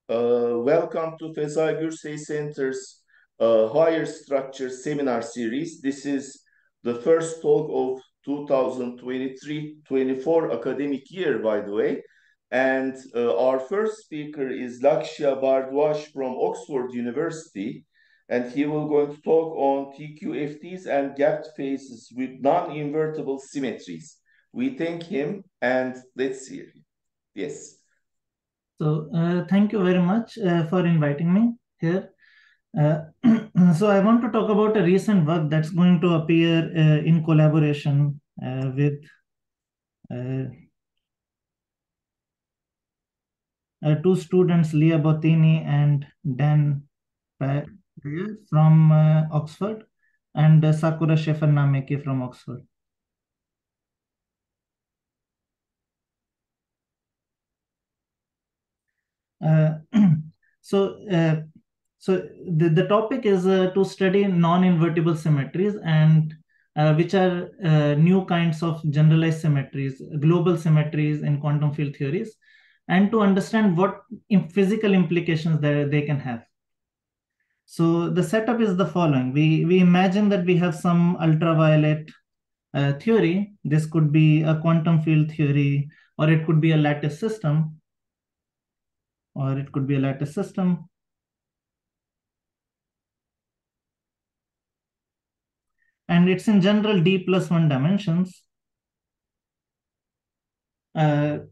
Welcome to Fezai Gürsey Center's Higher Structure Seminar Series. This is the first talk of 2023-24 academic year, by the way. And our first speaker is Lakshya Bhardwaj from Oxford University. And he will going to talk on TQFTs and gapped faces with non-invertible symmetries. We thank him and let's hear him. Yes. So thank you very much for inviting me here. So I want to talk about a recent work that's going to appear in collaboration with two students, Leah Bottini and Dan from Oxford, and Sakura Sheffer-Nameki from Oxford. So the topic is to study non-invertible symmetries and which are new kinds of generalized symmetries, global symmetries in quantum field theories, and to understand what physical implications they can have. So the setup is the following. We imagine that we have some ultraviolet theory. This could be a quantum field theory, or it could be a lattice system, and it's in general d+1 dimensions. And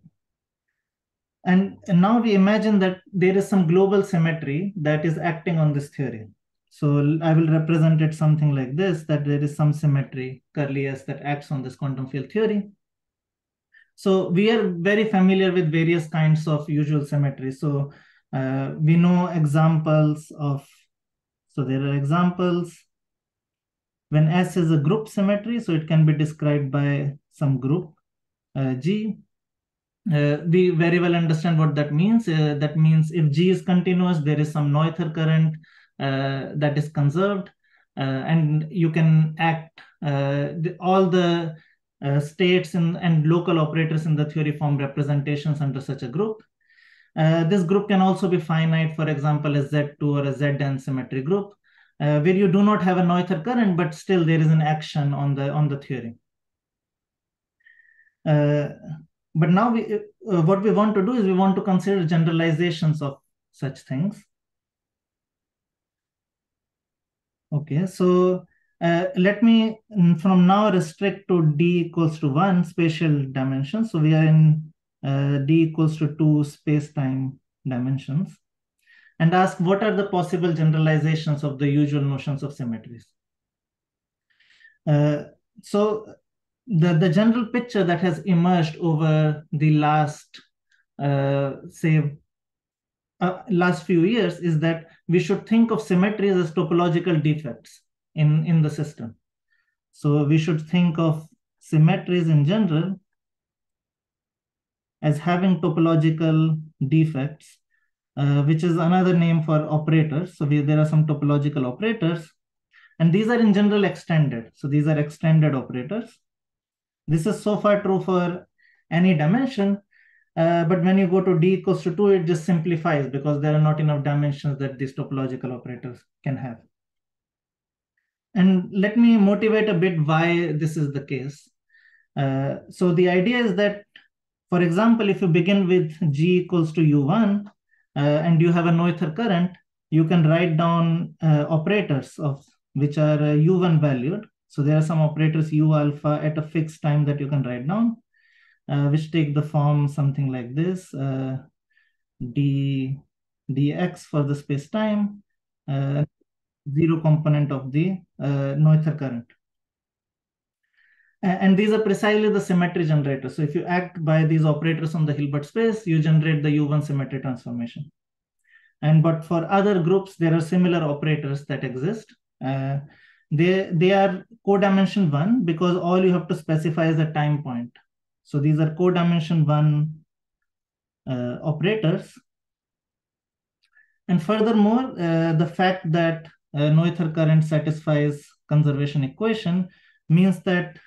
now we imagine that there is some global symmetry that is acting on this theory. So I will represent it something like this, that there is some symmetry, curly S, that acts on this quantum field theory. So we are very familiar with various kinds of usual symmetry. So we know examples of, so there are examples when S is a group symmetry, so it can be described by some group G. We very well understand what that means. That means if G is continuous, there is some Noether current that is conserved, and you can act all the states and local operators in the theory form representations under such a group. This group can also be finite, for example, a Z2 or a Zn symmetry group, where you do not have a Noether current, but still there is an action on the theory. But now what we want to do is we want to consider generalizations of such things. Okay, so let me from now restrict to d equals to 1 spatial dimensions. So we are in d equals to 2 space-time dimensions, and ask what are the possible generalizations of the usual notions of symmetries. So the general picture that has emerged over the last last few years is that we should think of symmetries as topological defects in the system. So we should think of symmetries in general as having topological defects, which is another name for operators. So there are some topological operators, and these are in general extended. So these are extended operators. This is so far true for any dimension, but when you go to d equals to 2, it just simplifies because there are not enough dimensions that these topological operators can have. And let me motivate a bit why this is the case. So the idea is that, for example, if you begin with G equals to U1 and you have a Noether current, you can write down operators of which are U1 valued. So there are some operators U alpha at a fixed time that you can write down, which take the form something like this, dx for the space-time, zero component of the Noether current. And these are precisely the symmetry generators. So if you act by these operators on the Hilbert space, you generate the U1 symmetry transformation. But for other groups, there are similar operators that exist. They are codimension 1 because all you have to specify is a time point. So these are codimension 1 operators. And furthermore, the fact that Noether current satisfies conservation equation means that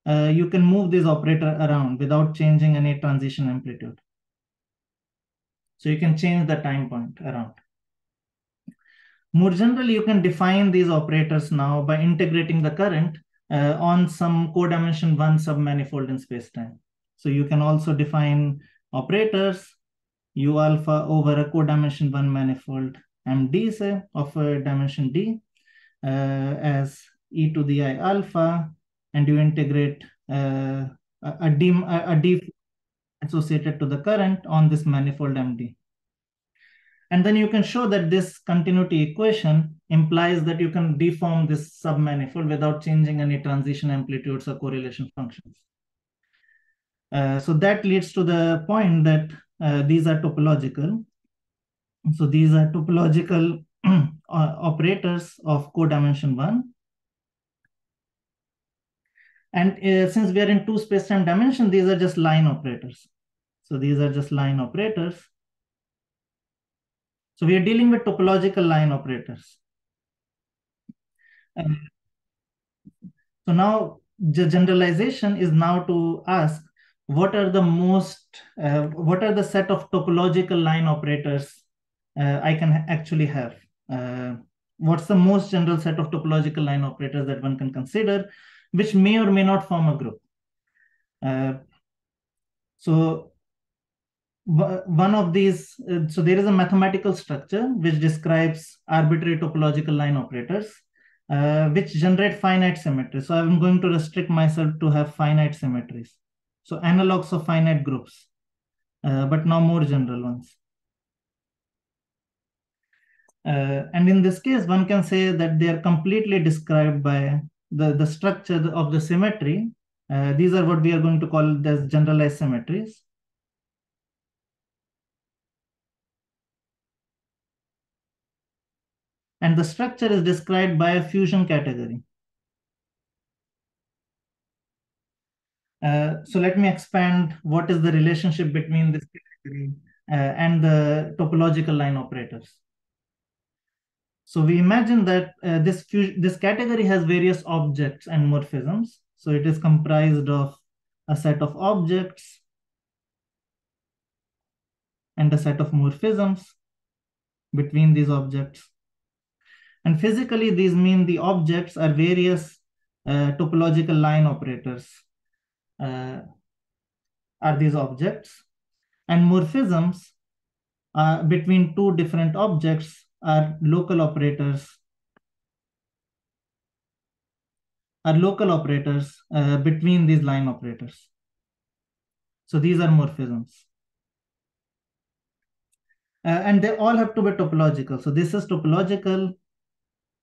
you can move this operator around without changing any transition amplitude. So you can change the time point around. More generally, you can define these operators now by integrating the current on some codimension 1 submanifold in spacetime. So you can also define operators U alpha over a codimension 1 manifold MD, say, of a dimension D as e to the I alpha, and you integrate a D associated to the current on this manifold MD. And then you can show that this continuity equation implies that you can deform this submanifold without changing any transition amplitudes or correlation functions. So that leads to the point that these are topological. So these are topological operators of codimension 1. And since we are in two space-time dimension, these are just line operators. So these are just line operators. So we are dealing with topological line operators. So now the generalization is now to ask what are the set of topological line operators I can actually have. What's the most general set of topological line operators that one can consider, which may or may not form a group. So one of these, so there is a mathematical structure which describes arbitrary topological line operators, which generate finite symmetries. So I'm going to restrict myself to have finite symmetries. So analogs of finite groups, but now more general ones. And in this case, one can say that they are completely described by the structure of the symmetry. These are what we are going to call as generalized symmetries. And the structure is described by a fusion category. So let me expand what is the relationship between this category and the topological line operators. So we imagine that this category has various objects and morphisms. So it is comprised of a set of objects and a set of morphisms between these objects. And physically, these mean the objects are various topological line operators are these objects. And morphisms between two different objects are local operators between these line operators. So these are morphisms. And they all have to be topological. So this is topological.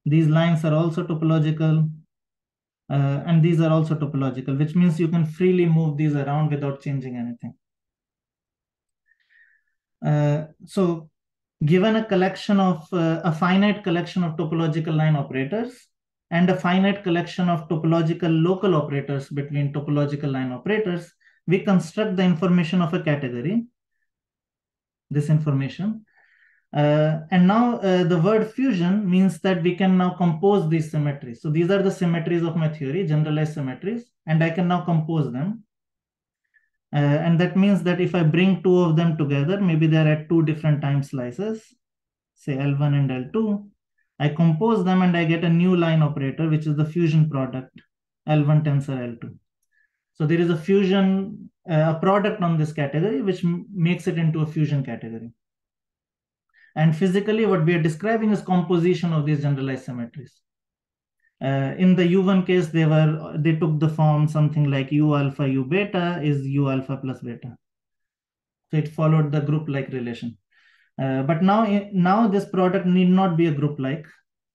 These lines are also topological. And these are also topological, which means you can freely move these around without changing anything. So given a collection of a finite collection of topological line operators and a finite collection of topological local operators between topological line operators, we construct the information of a category, this information. And now the word fusion means that we can now compose these symmetries. So these are the symmetries of my theory, generalized symmetries, and I can now compose them. And that means that if I bring two of them together, maybe they're at two different time slices, say L1 and L2, I compose them and I get a new line operator, which is the fusion product, L1 tensor L2. So there is a fusion, a product on this category, which makes it into a fusion category. And physically, what we are describing is composition of these generalized symmetries. In the U1 case, they took the form something like U alpha U beta is U alpha plus beta. So it followed the group-like relation. But now this product need not be a group-like.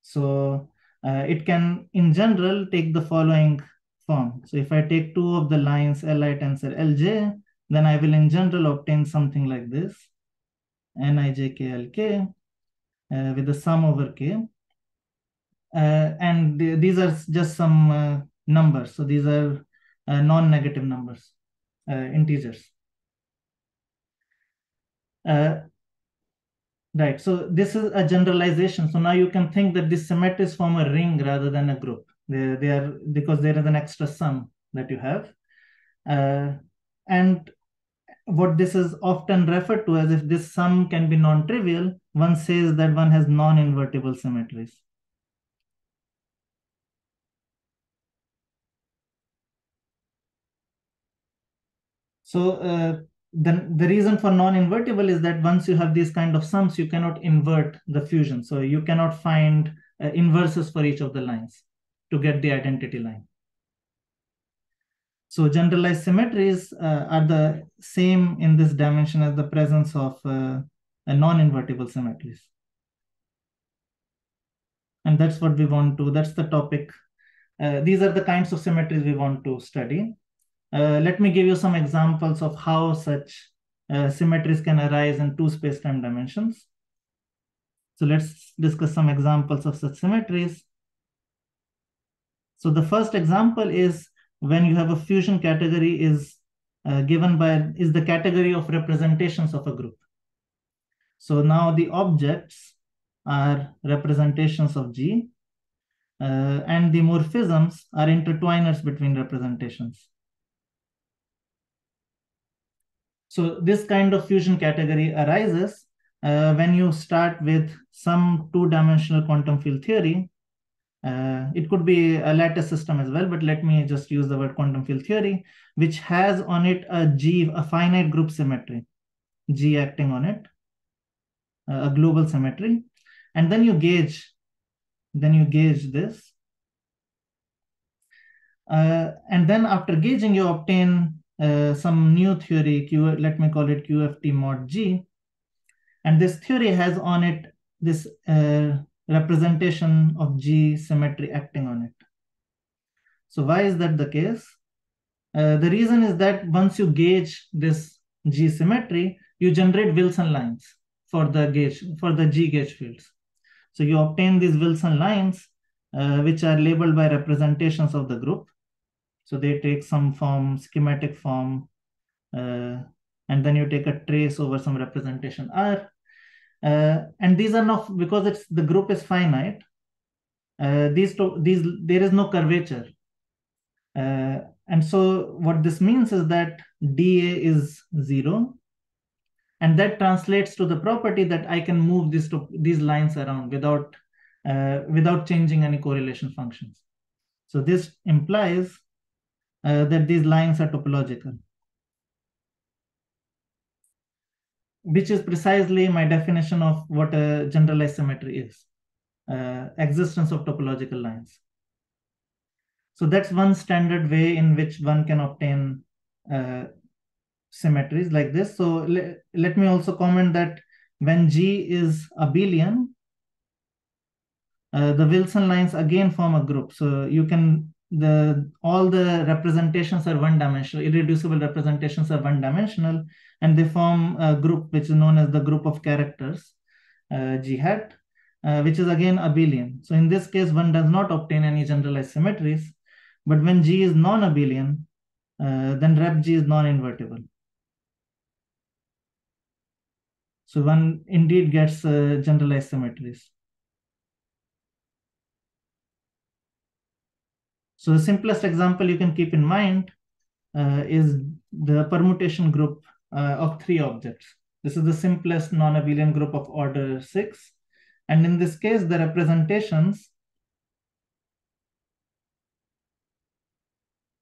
So it can, in general, take the following form. So if I take two of the lines Li tensor Lj, then I will, in general, obtain something like this, Nij Klk with the sum over K. And these are just some numbers. So these are non-negative numbers, integers. Right, so this is a generalization. So now you can think that these symmetries form a ring rather than a group. They are, because there is an extra sum that you have. And what this is often referred to as, if this sum can be non-trivial, one says that one has non-invertible symmetries. So then the reason for non-invertible is that once you have these kind of sums, you cannot invert the fusion. So you cannot find inverses for each of the lines to get the identity line. So generalized symmetries are the same in this dimension as the presence of a non-invertible symmetries. And that's what we want to, that's the topic. These are the kinds of symmetries we want to study. Let me give you some examples of how such symmetries can arise in two space-time dimensions. So let's discuss some examples of such symmetries. So the first example is when you have a fusion category is given by, is the category of representations of a group. So now the objects are representations of G, and the morphisms are intertwiners between representations. So this kind of fusion category arises when you start with some two-dimensional quantum field theory. It could be a lattice system as well, but let me just use the word quantum field theory, which has on it a finite group symmetry, G acting on it, a global symmetry. And then you gauge this. And then after gauging, you obtain some new theory, let me call it QFT mod G. And this theory has on it this representation of G symmetry acting on it. So why is that the case? The reason is that once you gauge this G symmetry, you generate Wilson lines for the G gauge fields. So you obtain these Wilson lines, which are labeled by representations of the group. So they take some form, schematic form, and then you take a trace over some representation R. And these are not, because the group is finite, there is no curvature. And so what this means is that dA is 0. And that translates to the property that I can move these lines around without changing any correlation functions. So this implies that these lines are topological, which is precisely my definition of what a generalized symmetry is, existence of topological lines. So that's one standard way in which one can obtain symmetries like this. So let me also comment that when G is abelian, the Wilson lines again form a group. So you can, all the representations are one-dimensional, irreducible representations are one-dimensional, and they form a group which is known as the group of characters, G hat, which is again abelian. So in this case, one does not obtain any generalized symmetries, but when G is non-abelian, then rep G is non-invertible. So one indeed gets generalized symmetries. So the simplest example you can keep in mind is the permutation group of 3 objects. This is the simplest non-abelian group of order 6. And in this case, the representations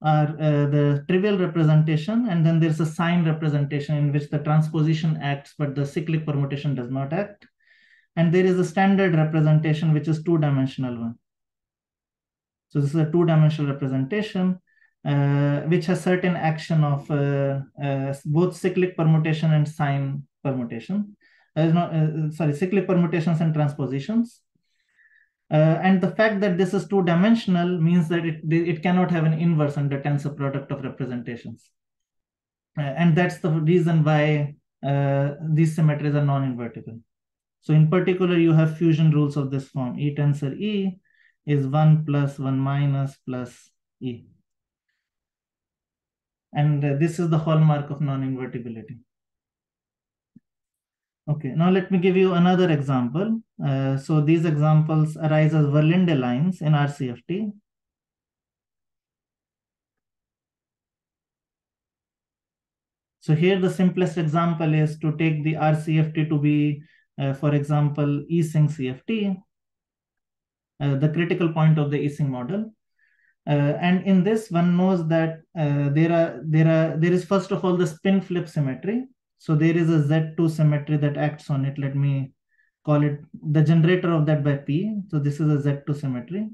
are the trivial representation, and then there's a sign representation in which the transposition acts, but the cyclic permutation does not act. And there is a standard representation, which is two-dimensional one. So this is a two-dimensional representation, which has certain action of both cyclic permutation and sign permutation. Cyclic permutations and transpositions. And the fact that this is two-dimensional means that it cannot have an inverse under tensor product of representations. And that's the reason why these symmetries are non-invertible. So in particular, you have fusion rules of this form. E tensor E is 1 plus 1 minus plus E. And this is the hallmark of non-invertibility. Okay, now let me give you another example. So these examples arise as Verlinde lines in RCFT. So So here the simplest example is to take the RCFT to be, for example, E-sync CFT, the critical point of the E-sync model. And in this, one knows that there is first of all the spin flip symmetry. So there is a Z2 symmetry that acts on it. Let me call it the generator of that by P. So this is a Z2 symmetry.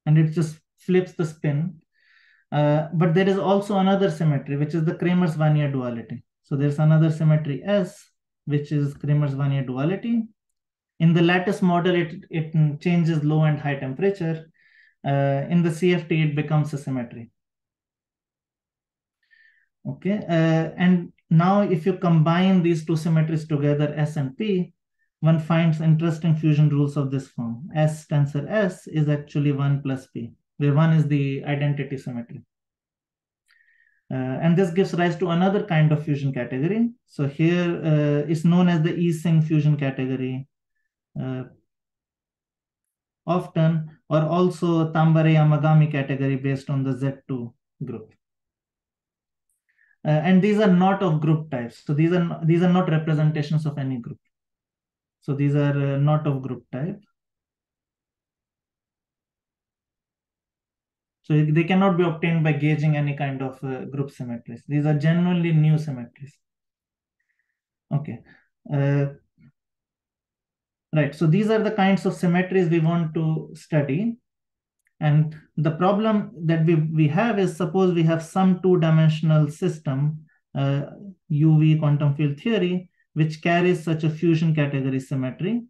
And it just flips the spin. But there is also another symmetry, which is the Kramers-Vanier duality. So there's another symmetry S, which is Kramers-Vanier duality. In the lattice model, it changes low and high temperature. In the CFT, it becomes a symmetry. Okay, and now if you combine these two symmetries together, S and P, one finds interesting fusion rules of this form. S tensor S is actually 1 plus P, where 1 is the identity symmetry. And this gives rise to another kind of fusion category. So here it's known as the E-sync fusion category. Often, or also Tambare-Yamagami category based on the Z2 group. And these are not of group types. So these are not representations of any group. So these are not of group type. So they cannot be obtained by gauging any kind of group symmetries. These are genuinely new symmetries. Okay. Right. So these are the kinds of symmetries we want to study. And the problem that we have is, suppose we have some two-dimensional system, UV quantum field theory, which carries such a fusion category symmetry.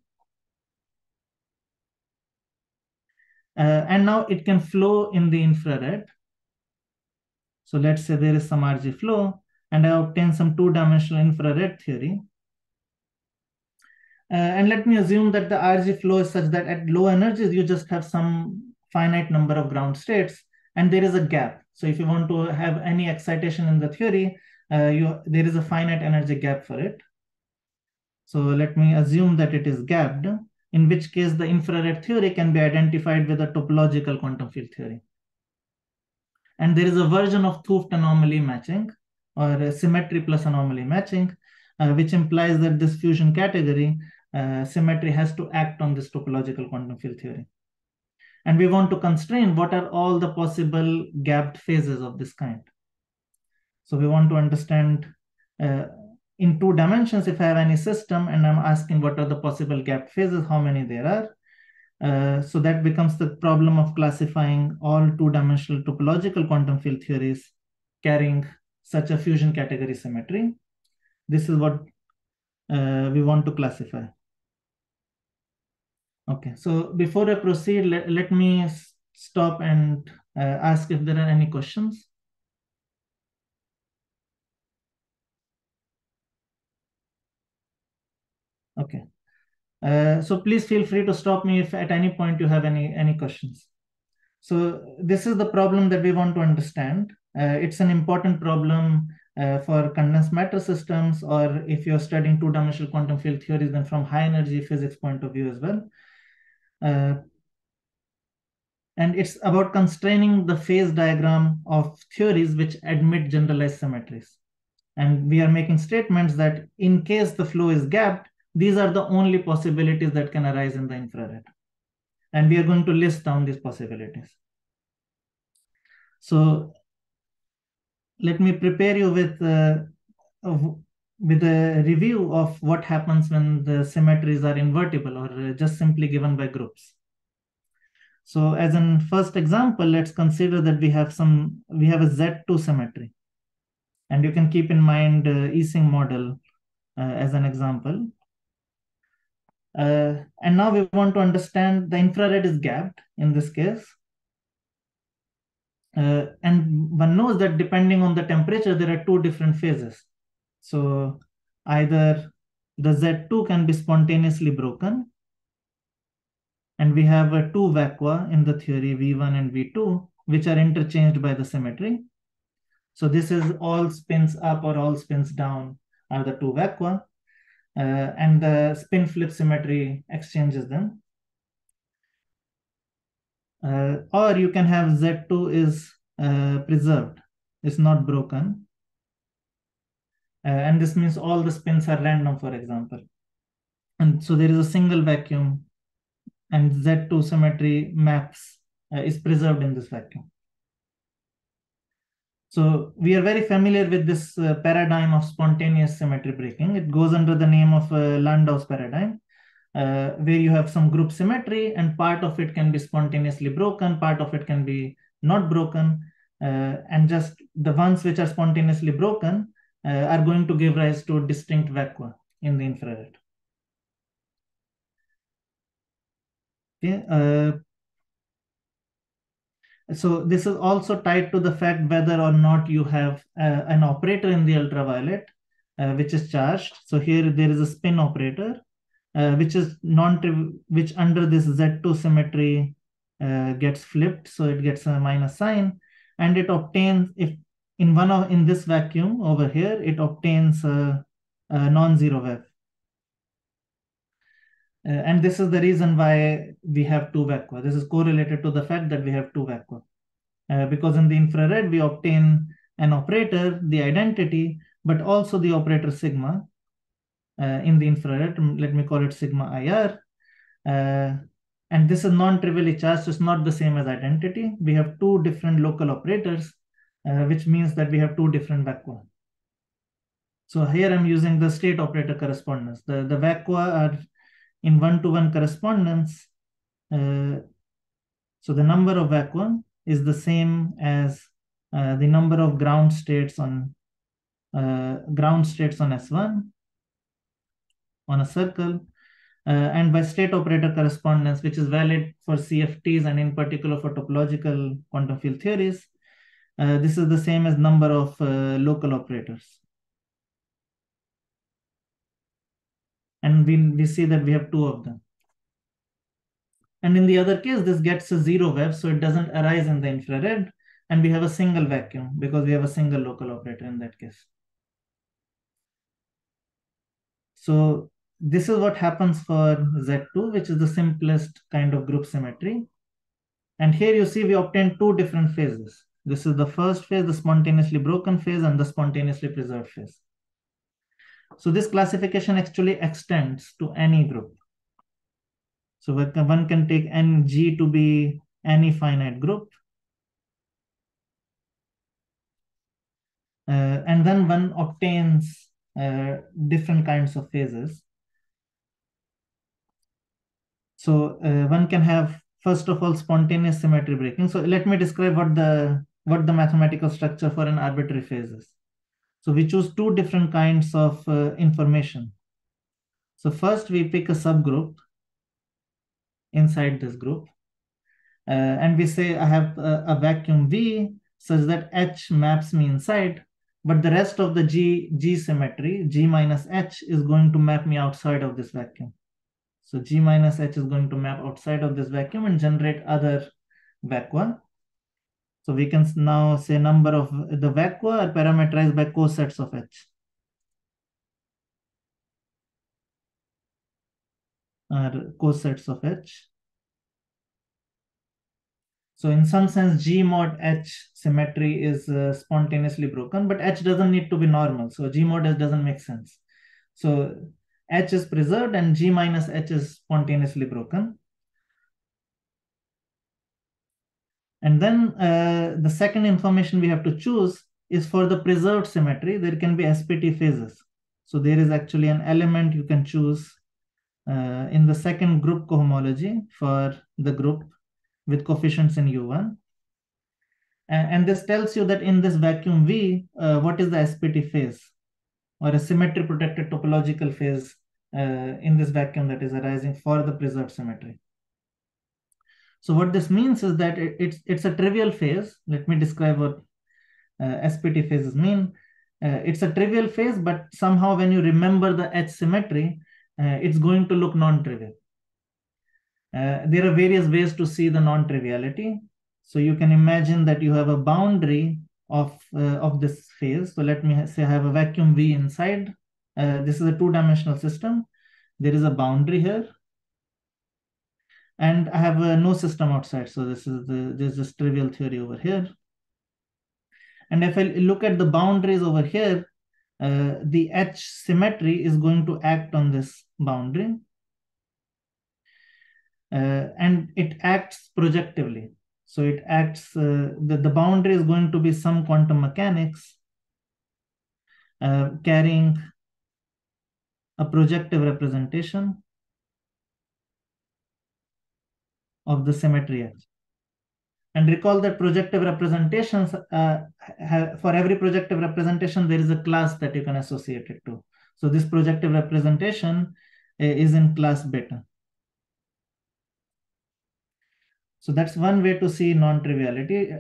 And now it can flow in the infrared. So let's say there is some RG flow, and I obtain some two-dimensional infrared theory. And let me assume that the RG flow is such that at low energies, you just have some finite number of ground states, and there is a gap. So if you want to have any excitation in the theory, there is a finite energy gap for it. So let me assume that it is gapped, in which case the infrared theory can be identified with a topological quantum field theory. And there is a version of 't Hooft anomaly matching, or symmetry plus anomaly matching, which implies that this fusion category symmetry has to act on this topological quantum field theory. And we want to constrain what are all the possible gapped phases of this kind. So we want to understand in two dimensions, if I have any system and I'm asking what are the possible gapped phases, how many there are. So that becomes the problem of classifying all two-dimensional topological quantum field theories carrying such a fusion category symmetry. This is what we want to classify. Okay, so before I proceed, let me stop and ask if there are any questions. Okay. So please feel free to stop me if at any point you have any questions. So this is the problem that we want to understand. It's an important problem for condensed matter systems, or if you're studying two-dimensional quantum field theories, then from high energy physics point of view as well. And it's about constraining the phase diagram of theories which admit generalized symmetries. And we are making statements that in case the flow is gapped, these are the only possibilities that can arise in the infrared. And we are going to list down these possibilities. So let me prepare you with a review of what happens when the symmetries are invertible or just simply given by groups. So as in first example, let's consider that we have a Z2 symmetry. And you can keep in mind E-sync model as an example. And now we want to understand the infrared is gapped in this case. And one knows that depending on the temperature, there are two different phases. So either the Z2 can be spontaneously broken, and we have two vacua in the theory, V1 and V2, which are interchanged by the symmetry. So this is all spins up or all spins down are the two vacua, and the spin flip symmetry exchanges them. Or you can have Z2 is preserved. is not broken. And this means all the spins are random, for example. And so there is a single vacuum, and Z2 symmetry maps is preserved in this vacuum. So we are very familiar with this paradigm of spontaneous symmetry breaking. It goes under the name of Landau's paradigm, where you have some group symmetry, and part of it can be spontaneously broken, part of it can be not broken, and just the ones which are spontaneously broken are going to give rise to distinct vacua in the infrared. Okay. So this is also tied to the fact whether or not you have an operator in the ultraviolet which is charged. So here there is a spin operator which is which under this Z2 symmetry gets flipped, so it gets a minus sign, and it obtains, if in this vacuum over here, it obtains a non-zero wave. And this is the reason why we have two vacua. This is correlated to the fact that we have two vacua. Because in the infrared, we obtain an operator, the identity, but also the operator sigma in the infrared. Let me call it sigma IR. And this is non-trivially charged, so it's not the same as identity. We have two different local operators, which means that we have two different vacua. So here I'm using the state operator correspondence. The vacua are in one-to-one correspondence. So the number of vacua is the same as the number of ground states on S1 on a circle, and by state operator correspondence, which is valid for CFTs and in particular for topological quantum field theories, this is the same as number of local operators. And we see that we have two of them. And in the other case, this gets a zero wave, so it doesn't arise in the infrared, and we have a single vacuum because we have a single local operator in that case. So this is what happens for Z2, which is the simplest kind of group symmetry. And here you see we obtain two different phases. This is the first phase, the spontaneously broken phase, and the spontaneously preserved phase. So this classification actually extends to any group. So one can take G to be any finite group. And then one obtains different kinds of phases. So one can have, first of all, spontaneous symmetry breaking. So let me describe what the mathematical structure for an arbitrary phase is. So we choose two different kinds of information. So first we pick a subgroup inside this group. And we say I have a vacuum V such that H maps me inside, but the rest of the G symmetry, G minus H, is going to map me outside of this vacuum. So G minus H is going to map outside of this vacuum and generate other vacua. So we can now say number of the vacua are parameterized by cosets of H. Cosets of H. So in some sense, G mod H symmetry is spontaneously broken, but H doesn't need to be normal. So G mod H doesn't make sense. So H is preserved and G minus H is spontaneously broken. And then the second information we have to choose is for the preserved symmetry, there can be SPT phases. So there is actually an element you can choose in the second group cohomology for the group with coefficients in U1. And this tells you that in this vacuum V, what is the SPT phase or a symmetry protected topological phase in this vacuum that is arising for the preserved symmetry. So what this means is that it's a trivial phase. Let me describe what SPT phases mean. It's a trivial phase, but somehow when you remember the H symmetry, it's going to look non-trivial. There are various ways to see the non-triviality. So you can imagine that you have a boundary of this phase. So let me say I have a vacuum V inside. This is a two-dimensional system. There is a boundary here. And I have no system outside. So this is this trivial theory over here. And if I look at the boundaries over here, the H symmetry is going to act on this boundary. And it acts projectively. So it acts, the boundary is going to be some quantum mechanics carrying a projective representation of the symmetry H. And recall that projective representations, for every projective representation, there is a class that you can associate it to. So this projective representation is in class beta. So that's one way to see non-triviality,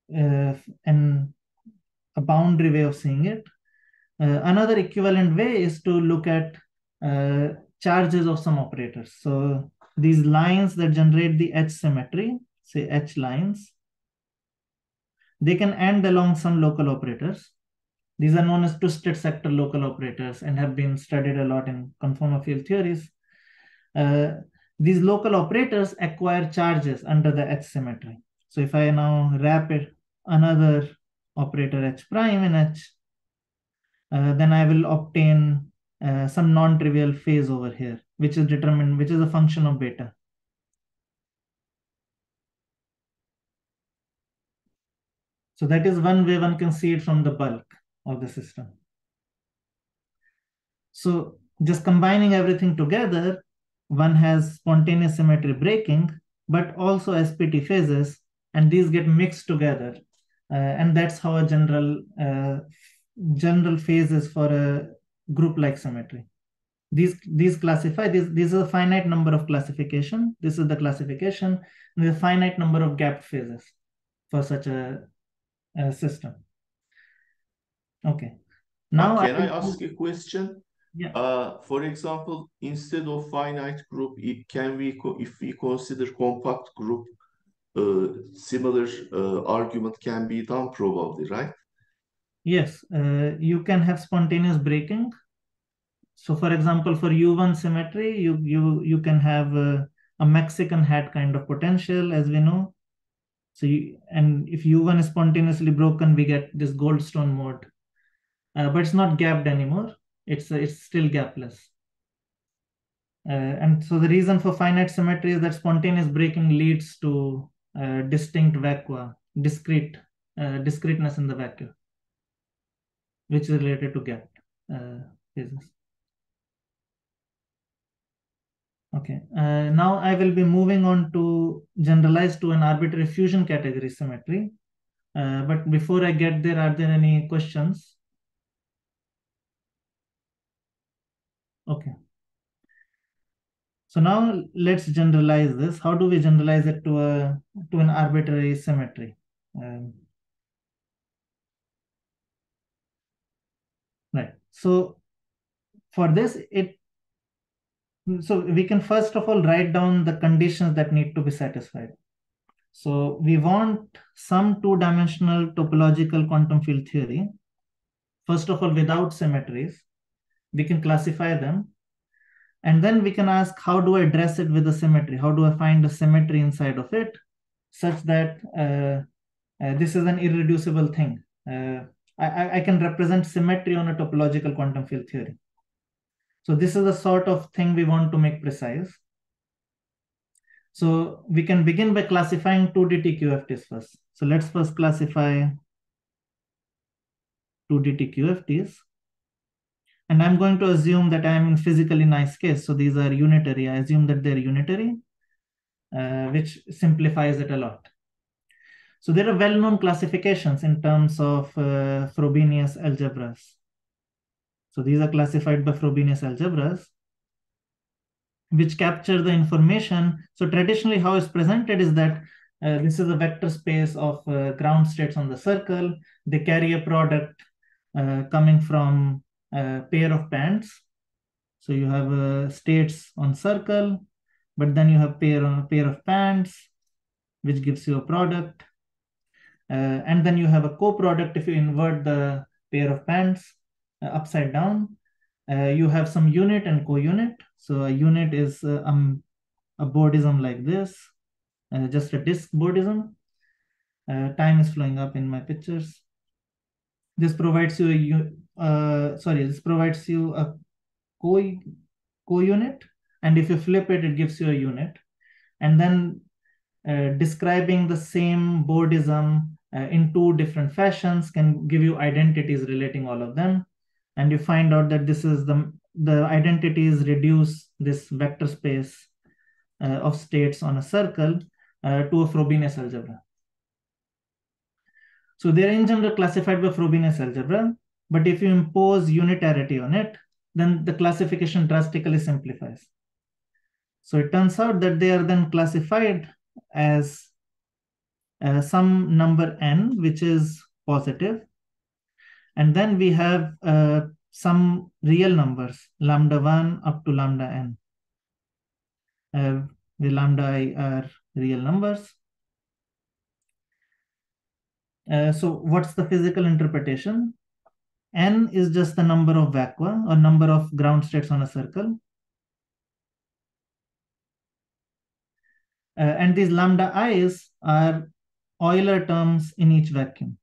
and a boundary way of seeing it. Another equivalent way is to look at charges of some operators. So these lines that generate the H symmetry, say H lines, they can end along some local operators. These are known as twisted sector local operators and have been studied a lot in conformal field theories. These local operators acquire charges under the H symmetry. So if I now wrap it another operator H prime in H, then I will obtain some non-trivial phase over here, which is determined, which is a function of beta. So that is one way one can see it from the bulk of the system. So just combining everything together, one has spontaneous symmetry breaking, but also SPT phases, and these get mixed together. And that's how a general phases for a group-like symmetry. These classify, these are a finite number of classification. This is the classification. And there's a finite number of gapped phases for such a system. Okay. Now can I ask a question? Yeah. For example, instead of finite group, if we consider compact group, similar argument can be done probably, right? Yes, you can have spontaneous breaking. So for example, for U1 symmetry, you can have a Mexican hat kind of potential, as we know. So and if U1 is spontaneously broken, we get this Goldstone mode. But it's not gapped anymore. It's still gapless. And so the reason for finite symmetry is that spontaneous breaking leads to distinct vacua, discreteness in the vacuum, which is related to gapped phases. Okay, now I will be moving on to generalize to an arbitrary fusion category symmetry. But before I get there, are there any questions? Okay. So now let's generalize this. How do we generalize it to an arbitrary symmetry? Right. So for this, so we can first of all write down the conditions that need to be satisfied. So we want some two-dimensional topological quantum field theory. First of all, without symmetries, we can classify them. And then we can ask, how do I address it with a symmetry? How do I find a symmetry inside of it such that this is an irreducible thing? I can represent symmetry on a topological quantum field theory. So this is the sort of thing we want to make precise. So we can begin by classifying 2D TQFTs first. So let's first classify 2D TQFTs. And I'm going to assume that I'm in physically nice case. So these are unitary. I assume that they're unitary, which simplifies it a lot. So there are well-known classifications in terms of Frobenius algebras. So these are classified by Frobenius algebras, which capture the information. So traditionally, how it's presented is that this is a vector space of ground states on the circle. They carry a product coming from a pair of bands. So you have states on circle, but then you have pair of bands, which gives you a product. And then you have a co-product if you invert the pair of bands upside down. You have some unit and co-unit. So a unit is a Bordism like this, just a disk Bordism. Time is flowing up in my pictures. this provides you this provides you a co-unit, and if you flip it, it gives you a unit. And then describing the same Bourdism in two different fashions can give you identities relating all of them. And you find out that this is the identities reduce this vector space of states on a circle to a Frobenius algebra. So they're in general classified by Frobenius algebra, but if you impose unitarity on it, then the classification drastically simplifies. So it turns out that they are then classified as some number n, which is positive. And then we have some real numbers, lambda 1 up to lambda n. The lambda I are real numbers. So what's the physical interpretation? N is just the number of vacua or number of ground states on a circle. And these lambda i's are Euler terms in each vacuum.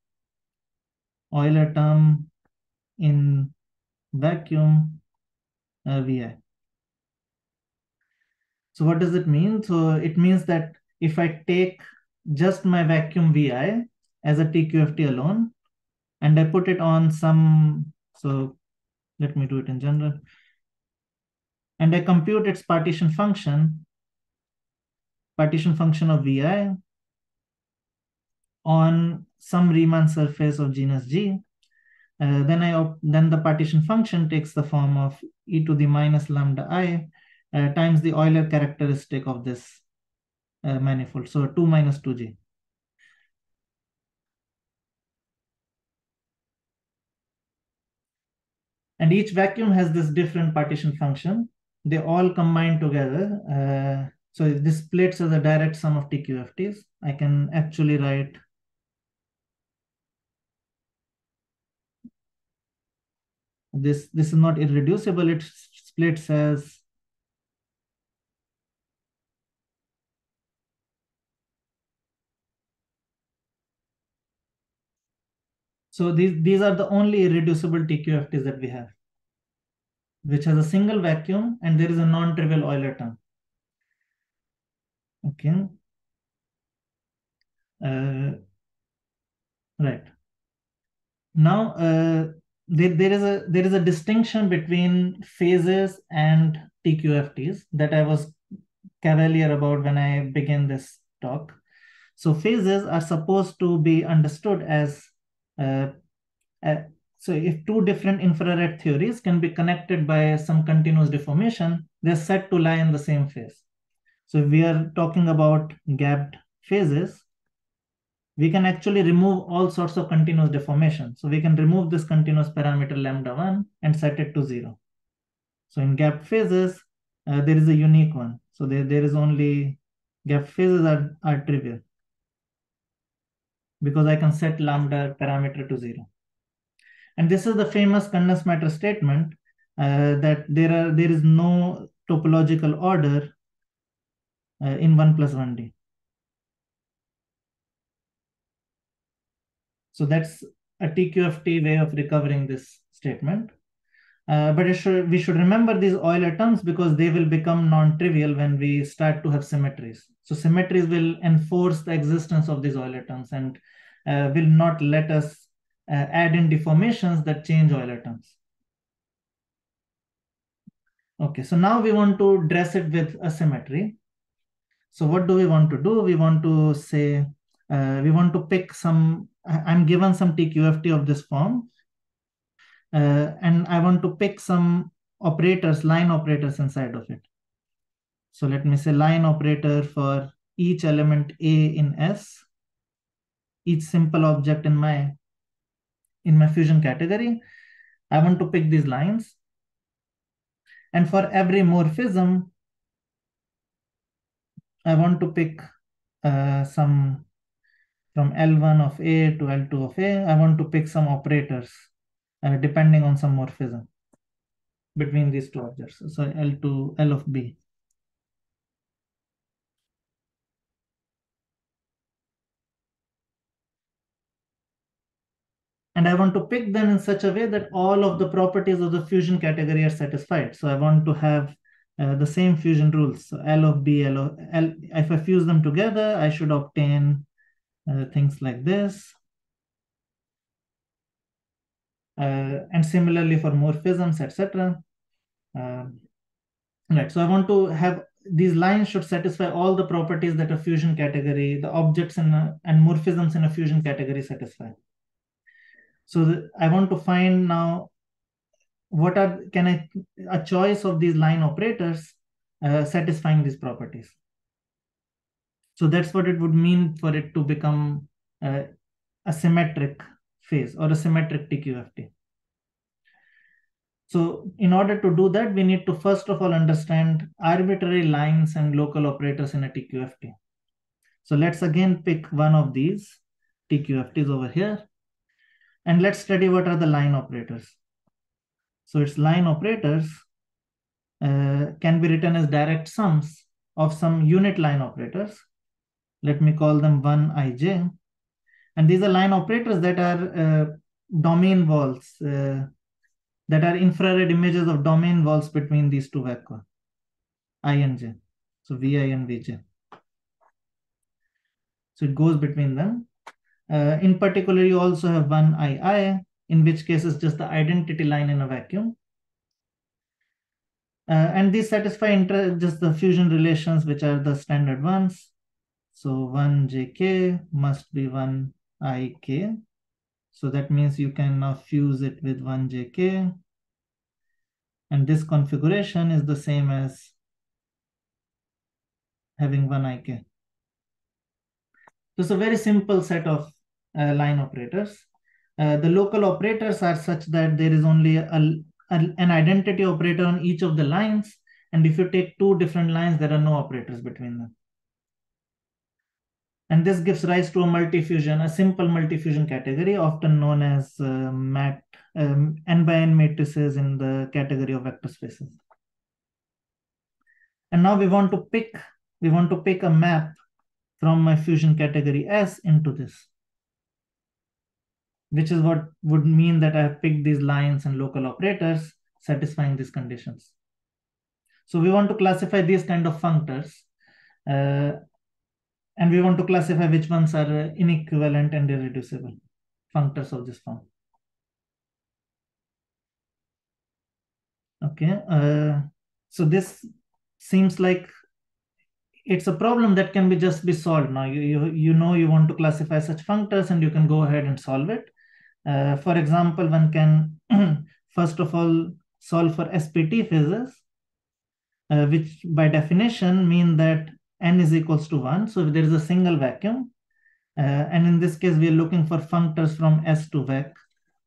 Euler term in vacuum Vi. So what does it mean? So it means that if I take just my vacuum Vi as a TQFT alone, and I put it on some, so let me do it in general, and I compute its partition function of Vi on some Riemann surface of genus G, then the partition function takes the form of e to the minus lambda I times the Euler characteristic of this manifold, so 2 minus 2G. And each vacuum has this different partition function. They all combine together. So this splits as a direct sum of TQFTs. I can actually write this. This is not irreducible. It splits as so these are the only irreducible TQFTs that we have, which has a single vacuum and there is a non-trivial Euler term. Okay. Right. Now there is a distinction between phases and TQFTs that I was cavalier about when I began this talk. So phases are supposed to be understood as so if two different infrared theories can be connected by some continuous deformation, they're said to lie in the same phase. So if we are talking about gapped phases, we can actually remove all sorts of continuous deformation. So we can remove this continuous parameter lambda 1 and set it to 0. So in gapped phases, there is a unique one. So there is only gapped phases are trivial because I can set lambda parameter to 0. And this is the famous condensed matter statement that there is no topological order in 1 plus 1D. So that's a TQFT way of recovering this statement. But we should remember these Euler terms because they will become non-trivial when we start to have symmetries. So symmetries will enforce the existence of these Euler terms and will not let us add in deformations that change Euler terms. Okay, so now we want to dress it with a symmetry. So what do we want to do? We want to say, we want to pick some, I'm given some TQFT of this form, and I want to pick some operators, line operators inside of it. So let me say line operator for each element A in S, each simple object in my fusion category. I want to pick these lines. And for every morphism, I want to pick some from L1 of A to L2 of A. I want to pick some operators depending on some morphism between these two objects. So L2, L of B. And And I want to pick them in such a way that all of the properties of the fusion category are satisfied. So I want to have the same fusion rules. So L of B, L of L. If I fuse them together, I should obtain things like this. And similarly for morphisms, etc. Right. So I want to have these lines should satisfy all the properties that a fusion category, the objects and morphisms in a fusion category satisfy. So I want to find now what are a choice of these line operators satisfying these properties. So that's what it would mean for it to become a symmetric phase or a symmetric TQFT. So in order to do that, we need to first of all understand arbitrary lines and local operators in a TQFT. So let's again pick one of these TQFTs over here. And let's study what are the line operators. So its line operators can be written as direct sums of some unit line operators. Let me call them 1ij. And these are line operators that are domain walls, that are infrared images of domain walls between these two vectors, I and j. So vi and vj. So it goes between them. In particular, you also have 1ii, in which case it's just the identity line in a vacuum. And these satisfy just the fusion relations, which are the standard ones. So 1jk must be 1ik. So that means you can now fuse it with 1jk. And this configuration is the same as having 1ik. So it's a very simple set of line operators. The local operators are such that there is only an identity operator on each of the lines. And if you take two different lines, there are no operators between them. And this gives rise to a multifusion, a simple multifusion category, often known as n by n matrices in the category of vector spaces. And now we want to pick a map from my fusion category S into this, which is what would mean that I have picked these lines and local operators satisfying these conditions. So we want to classify these kind of functors, and we want to classify which ones are inequivalent and irreducible functors of this form. Okay, so this seems like it's a problem that can just be solved. Now you know you want to classify such functors, and you can go ahead and solve it. For example, one can first of all solve for SPT phases, which by definition mean that n is equals to 1. So if there is a single vacuum, and in this case, we are looking for functors from S to vec.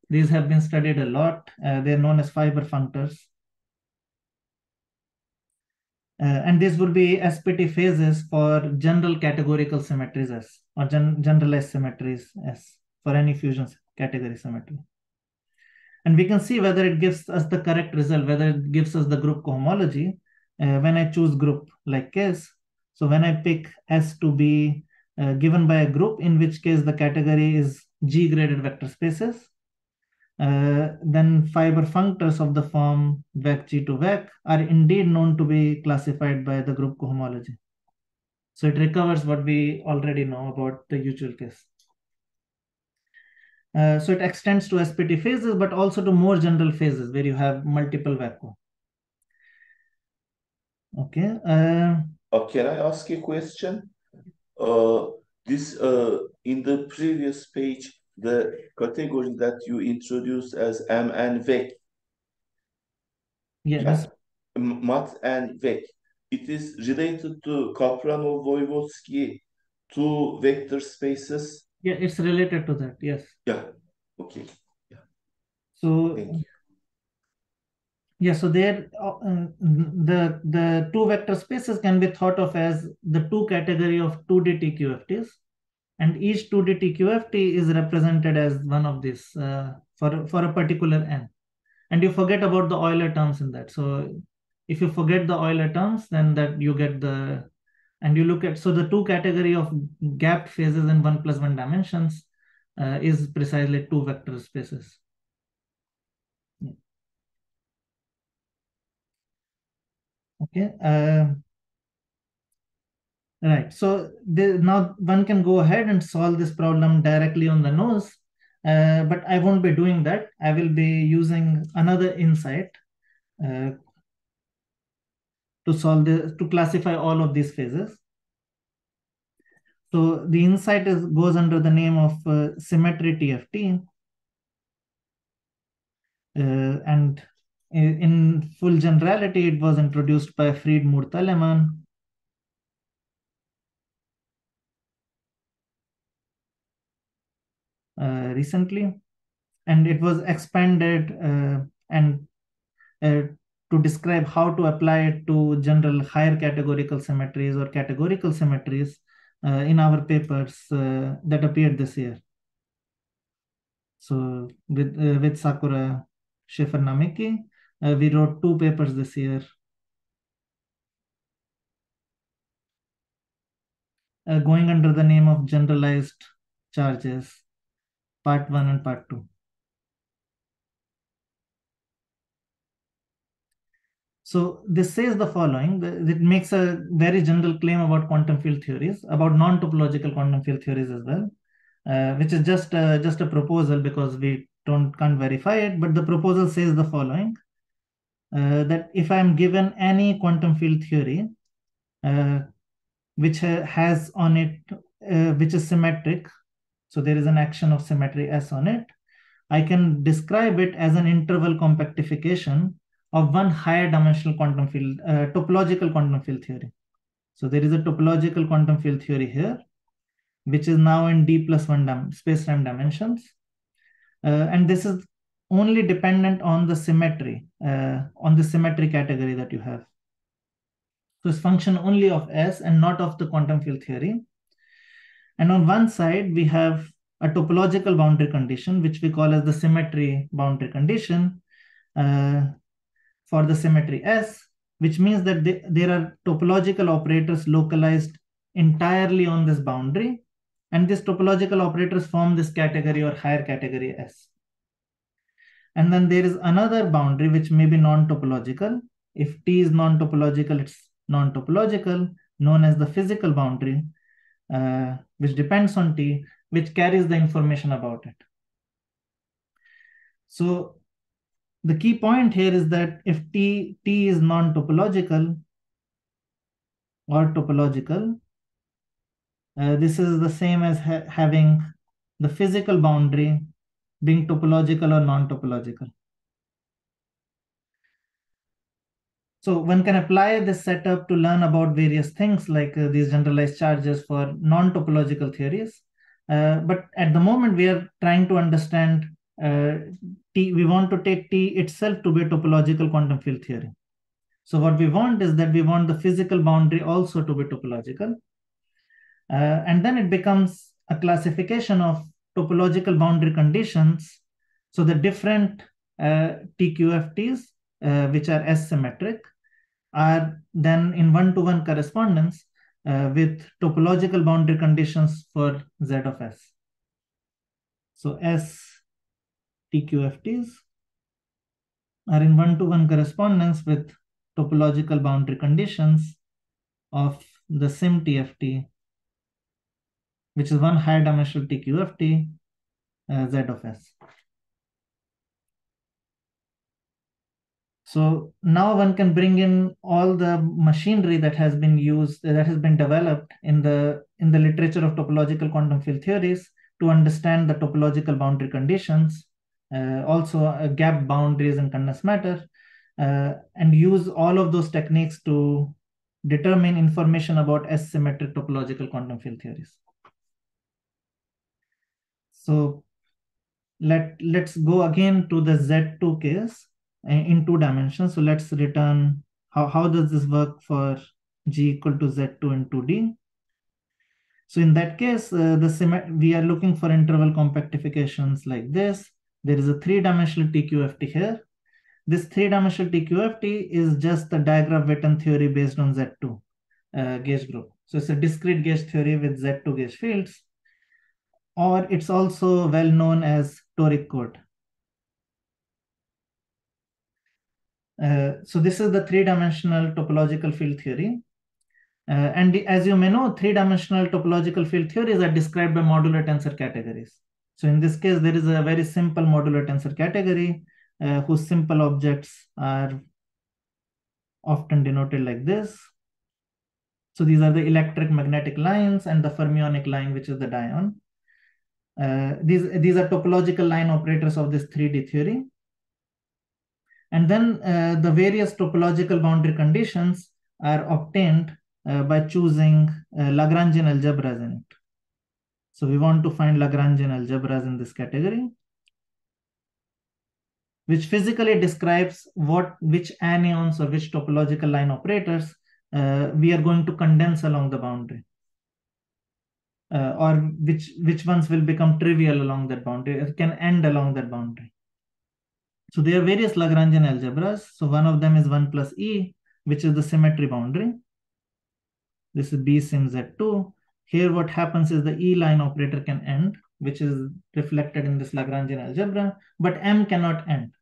These have been studied a lot. They're known as fiber functors. And these will be SPT phases for general categorical symmetries S, or generalized symmetries S, for any fusion category symmetry. And we can see whether it gives us the correct result, whether it gives us the group cohomology when I choose group like case. So when I pick S to be given by a group, in which case the category is G-graded vector spaces, then fiber functors of the form vec G to vec are indeed known to be classified by the group cohomology. So it recovers what we already know about the usual case. So it extends to SPT phases, but also to more general phases where you have multiple vacuum. Okay. Can I ask a question? This in the previous page, the category that you introduced as M and VEC. Yeah. MAT and VEC. It is related to Kapranov-Voevodsky two vector spaces. Yeah, it's related to that. Yes. Yeah. Okay. Yeah. So. Thank you. Yeah, so there, the two vector spaces can be thought of as the two category of 2D TQFTs, and each 2D TQFT is represented as one of these for a particular n. And you forget about the Euler terms in that. So if you forget the Euler terms, then that you get and you look at, so the two category of gapped phases in 1 + 1 dimensions is precisely two vector spaces. Yeah. Okay. Right. So now one can go ahead and solve this problem directly on the nose, but I won't be doing that. I will be using another insight to classify all of these phases. So the insight goes under the name of symmetry TFT, and in full generality, it was introduced by Fried Murtaleman. Recently, and it was expanded and to describe how to apply it to general higher categorical symmetries or categorical symmetries in our papers that appeared this year. So with Sakura Schiffer Namiki, we wrote 2 papers this year. Going under the name of generalized charges, part 1 and part 2. So this says the following: it makes a very general claim about quantum field theories, about non-topological quantum field theories as well, which is just a proposal because we can't verify it. But the proposal says the following: that if I'm given any quantum field theory which has on it which is symmetric, so there is an action of symmetry S on it, I can describe it as an interval compactification of one higher dimensional quantum field, topological quantum field theory. So there is a topological quantum field theory here, which is now in d+1 space-time dimensions. And this is only dependent on the symmetry, on the symmetry category that you have. So it's function only of S and not of the quantum field theory. And on one side, we have a topological boundary condition, which we call as the symmetry boundary condition for the symmetry S, which means that there are topological operators localized entirely on this boundary. And these topological operators form this category or higher category S. And then there is another boundary which may be non-topological. If T is non-topological, it's non-topological, known as the physical boundary, which depends on T, which carries the information about it. So the key point here is that if T is non-topological or topological, this is the same as having the physical boundary being topological or non-topological. So one can apply this setup to learn about various things like these generalized charges for non-topological theories. But at the moment, we are trying to understand T. We want to take T itself to be a topological quantum field theory. So what we want is that we want the physical boundary also to be topological. And then it becomes a classification of topological boundary conditions. So the different TQFTs, which are S-symmetric, are then in one-to-one correspondence with topological boundary conditions for Z of S. So S TQFTs are in one-to-one correspondence with topological boundary conditions of the sim TFT, which is one higher dimensional TQFT, Z of S. So now one can bring in all the machinery that has been used, that has been developed in the literature of topological quantum field theories to understand the topological boundary conditions, also gap boundaries and condensed matter, and use all of those techniques to determine information about S-symmetric topological quantum field theories. So let's go again to the Z2 case in 2 dimensions. So let's return how does this work for G equal to Z2 in 2D. So in that case, we are looking for interval compactifications like this. There is a 3-dimensional TQFT here. This 3-dimensional TQFT is just the Diagraph-Witten theory based on Z2 gauge group. So it's a discrete gauge theory with Z2 gauge fields. or it's also well known as toric code. So this is the three-dimensional topological field theory. And as you may know, three-dimensional topological field theories are described by modular tensor categories. So in this case, there is a very simple modular tensor category whose simple objects are often denoted like this. So these are the electric magnetic lines and the fermionic line, which is the dion. These are topological line operators of this 3D theory. And then the various topological boundary conditions are obtained by choosing Lagrangian algebras in it. So we want to find Lagrangian algebras in this category, which physically describes which anions or which topological line operators we are going to condense along the boundary, or which ones will become trivial along that boundary, it can end along that boundary. So there are various Lagrangian algebras. So one of them is 1 plus E, which is the symmetry boundary. This is B sim Z2. Here what happens is the E line operator can end, which is reflected in this Lagrangian algebra, but M cannot end.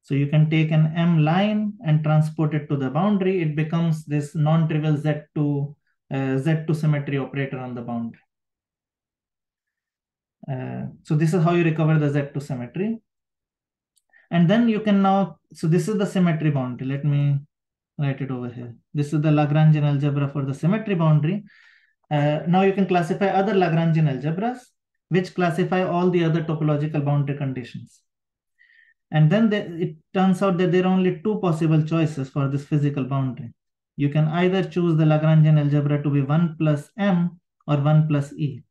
So you can take an M line and transport it to the boundary. It becomes this non-trivial Z2 symmetry operator on the boundary. So this is how you recover the Z2 symmetry. And then you can now, so this is the symmetry boundary. Let me write it over here. This is the Lagrangian algebra for the symmetry boundary. Now you can classify other Lagrangian algebras, which classify all the other topological boundary conditions. And then it turns out that there are only two possible choices for this physical boundary. You can either choose the Lagrangian algebra to be 1 plus M or 1 plus E.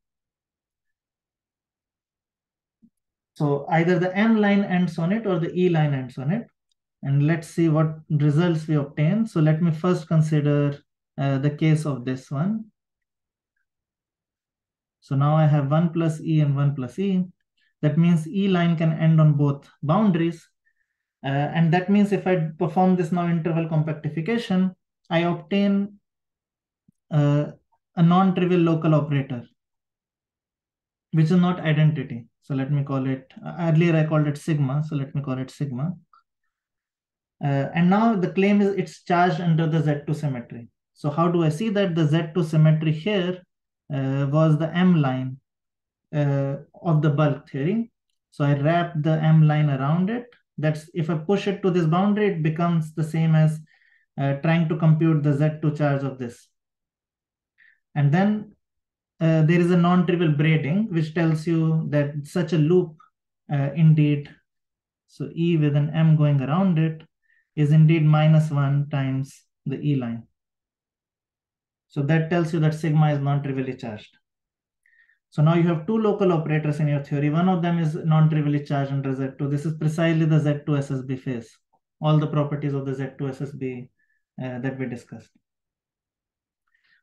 So either the M line ends on it or the E line ends on it. And let's see what results we obtain. So let me first consider the case of this one. So now I have 1 plus E and 1 plus E. That means E line can end on both boundaries. And that means if I perform this now interval compactification, I obtain a non-trivial local operator, which is not identity. So let me call it, earlier I called it sigma. So let me call it sigma. And now the claim is it's charged under the Z2 symmetry. So how do I see that? The Z2 symmetry here was the M line of the bulk theory. So I wrap the M line around it. That's if I push it to this boundary, it becomes the same as trying to compute the Z2 charge of this. And then there is a non-trivial braiding, which tells you that such a loop indeed, so E with an M going around it, is indeed -1 times the E line. So that tells you that sigma is non-trivially charged. So now you have two local operators in your theory. One of them is non-trivially charged under Z2. This is precisely the Z2 SSB phase. All the properties of the Z2 SSB that we discussed.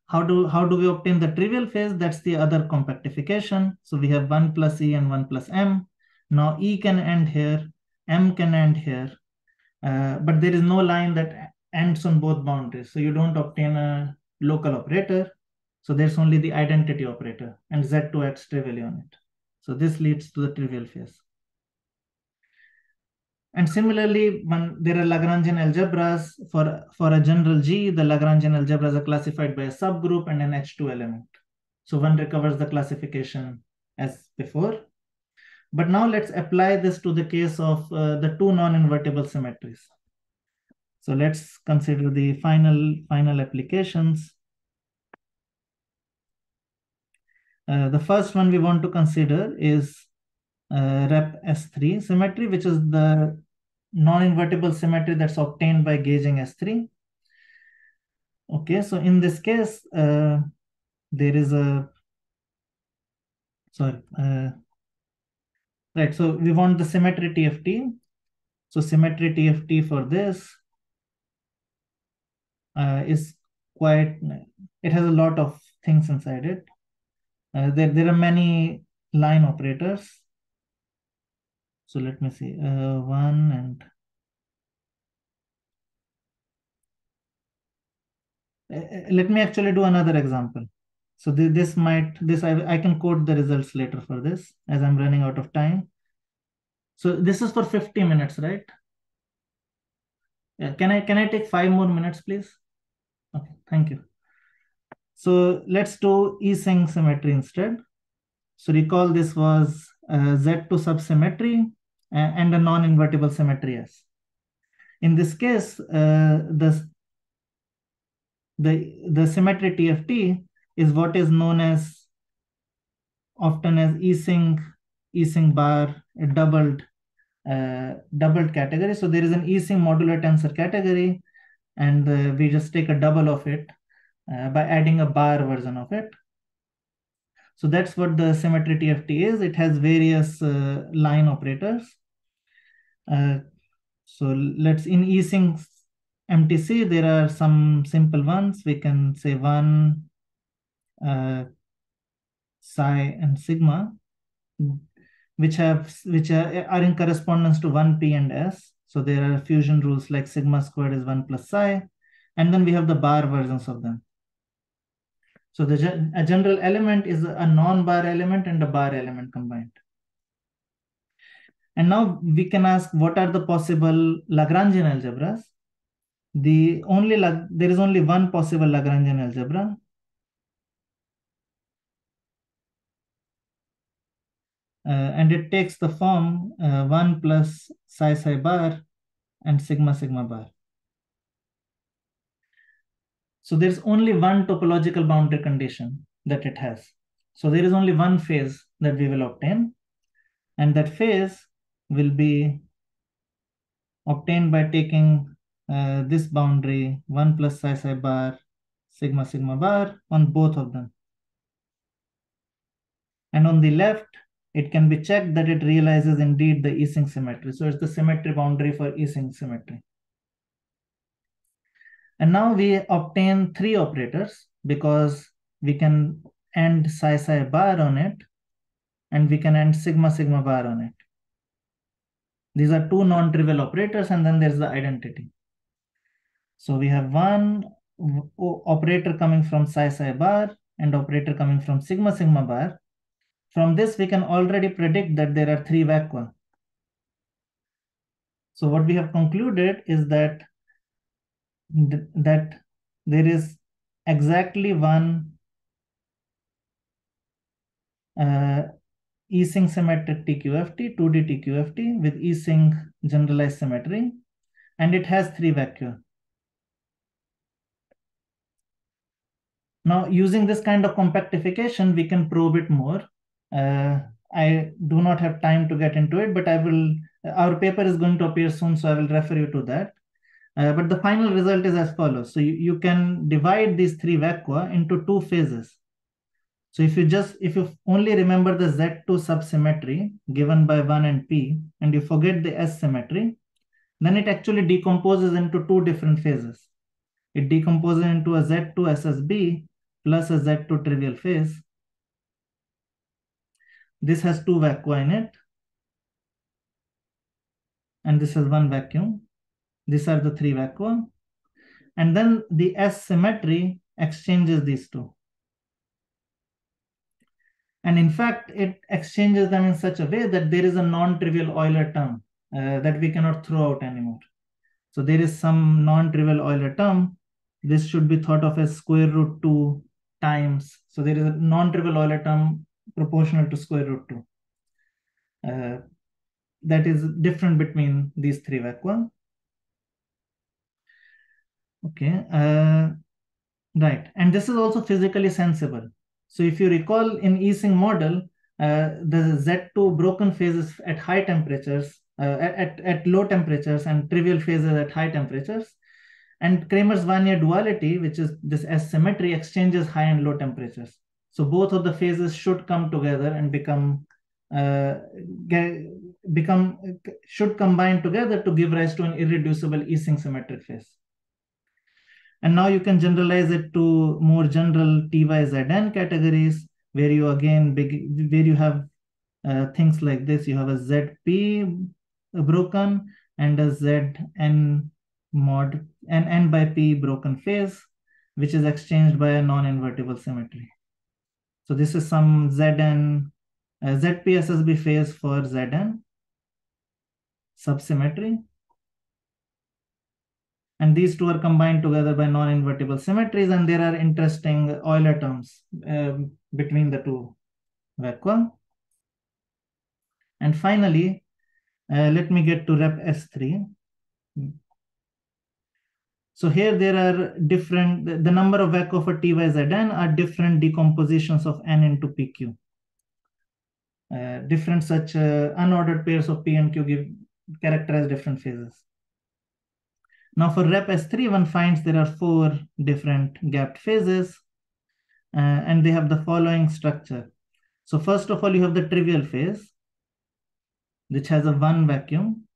How do we obtain the trivial phase? That's the other compactification. So we have 1 plus E and 1 plus M. Now E can end here, M can end here, but there is no line that ends on both boundaries. So you don't obtain a local operator. So there's only the identity operator, and Z2 acts trivially on it. So this leads to the trivial phase. And similarly, when there are Lagrangian algebras for a general G, the Lagrangian algebras are classified by a subgroup and an H2 element. So one recovers the classification as before. But now let's apply this to the case of the two non-invertible symmetries. So let's consider the final applications. The first one we want to consider is rep S3 symmetry, which is the non-invertible symmetry that's obtained by gauging S3. Okay, so in this case, there is a, sorry, right, so we want the symmetry TFT. So symmetry TFT for this is quite, it has a lot of things inside it. There are many line operators. So let me see, one and let me actually do another example. So I can quote the results later for this as I'm running out of time. So this is for 50 minutes, right? Yeah. Can I take 5 more minutes, please? Okay, thank you. So let's do Ising symmetry instead. So recall this was Z2 subsymmetry and a non-invertible symmetry S. In this case, the symmetry TFT is what is known as often as Ising bar, a doubled category. So there is an Ising modular tensor category, and we just take a double of it by adding a bar version of it. So that's what the symmetry TFT is. It has various line operators. So let's in Ising MTC, there are some simple ones. We can say 1 psi and sigma, which are in correspondence to 1p and s. So there are fusion rules like sigma squared is 1 plus psi, and then we have the bar versions of them. So a general element is a non-bar element and a bar element combined. And now we can ask, what are the possible Lagrangian algebras? There is only one possible Lagrangian algebra. And it takes the form 1 plus psi psi bar and sigma sigma bar. So there's only one topological boundary condition that it has. So there is only one phase that we will obtain, and that phase will be obtained by taking this boundary 1 plus psi psi bar sigma sigma bar on both of them. And on the left, it can be checked that it realizes indeed the Ising symmetry. So it's the symmetry boundary for Ising symmetry. And now we obtain 3 operators because we can end psi psi bar on it, and we can end sigma sigma bar on it. These are 2 non-trivial operators, and then there's the identity. So we have one operator coming from psi psi bar and operator coming from sigma sigma bar. From this, we can already predict that there are 3 vacua. So what we have concluded is that there is exactly one Ising symmetric TQFT, 2D TQFT with Ising generalized symmetry, and it has 3 vacua. Now, using this kind of compactification, we can probe it more. I do not have time to get into it, but our paper is going to appear soon, so I will refer you to that. But the final result is as follows. So you can divide these 3 vacua into 2 phases. So if you only remember the Z2 subsymmetry given by 1 and P, and you forget the S symmetry, then it actually decomposes into 2 different phases. It decomposes into a Z2 SSB plus a Z2 trivial phase. This has 2 vacua in it, and this has 1 vacuum. These are the 3 vacua. And then the S symmetry exchanges these 2. And in fact, it exchanges them in such a way that there is a non-trivial Euler term that we cannot throw out anymore. So there is some non-trivial Euler term. This should be thought of as square root 2 times. So there is a non-trivial Euler term proportional to square root 2. That is different between these 3 vacua. Okay, right. And this is also physically sensible. So if you recall in Ising model, the Z2 broken phases at high temperatures, at low temperatures, and trivial phases at high temperatures. And Kramer's-Vanier duality, which is this S symmetry, exchanges high and low temperatures. So both of the phases should come together and should combine together to give rise to an irreducible Ising symmetric phase. And now you can generalize it to more general Ty-Zn categories, where you have things like this. You have a Zp broken and a Zn mod and n by p broken phase, which is exchanged by a non-invertible symmetry. So this is some Zn, ZPSSB phase for Zn, subsymmetry. And these two are combined together by non-invertible symmetries, and there are interesting Euler terms between the two vacua. And finally, let me get to rep S3. So here there are different, the number of vacua for TYZN are different decompositions of N into PQ. Different such unordered pairs of P and Q characterize different phases. Now for rep S3, one finds there are 4 different gapped phases, and they have the following structure. So first of all, you have the trivial phase, which has a 1 vacuum.